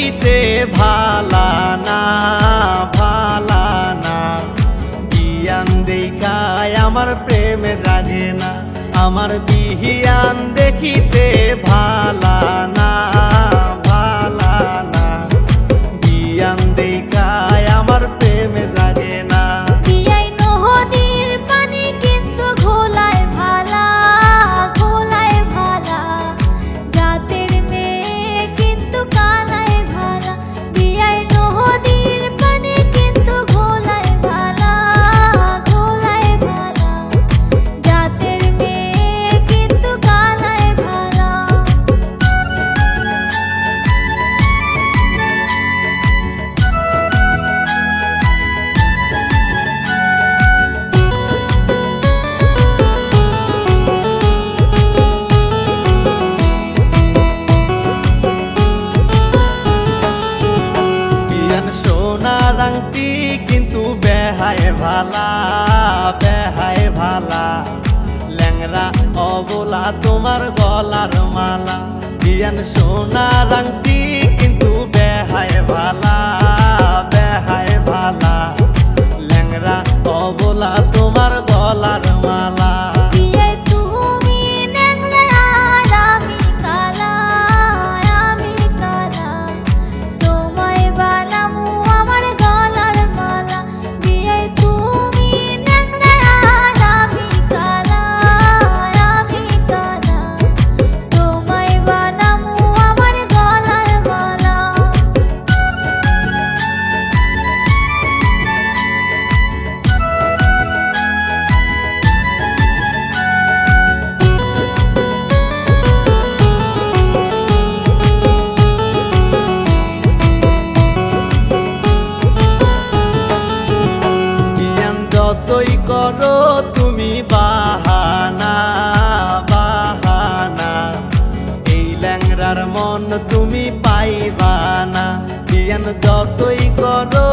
দেখিতে ভালা না ভালা না, বিয়ান দেখায় আমার প্রেমে জাগে না, আমার বিহিয়ান দেখিতে ভালা না ভালা না, বিয়ান দেখায় আমার প্রেমে জাগে না। বিয়াই নদীর পানি কিন্তু ঘোলায় ভালা ঘোলায় ভালা, জাতের মেয়ে কিন্তু কালায় ভালা। বিয়াই নদীর পানি কিন্তু ঘোলায় ভালা ঘোলায় ভালা, জাতের মেয়ে কিন্তু কালায় ভালা। সোনার আংটি কিন্তু বেহায় ভালা বেহায় ভালা, ল্যাংরা অবলা তোমার গলার মালা। বিয়ান সোনার আংটি কিন্তু বেহায় ভালা বেহায় ভালা, ল্যাংরা অবলা তোমার গলার মালা। বিয়াই তুমি ন্যাংরা আর আমি কালা আমি কালা, তোমায় বানামু আমার গলার মালা। বিয়াই তুমি ন্যাংরা আর আমি কালা আমি কালা, তোমায় বানামু আমার গলার মালা। বিয়ান যতই করো তুমি বাহানা বাহানা, এই ল্যাংরার মন তুমি পাইবা না। বিয়ান যতই করো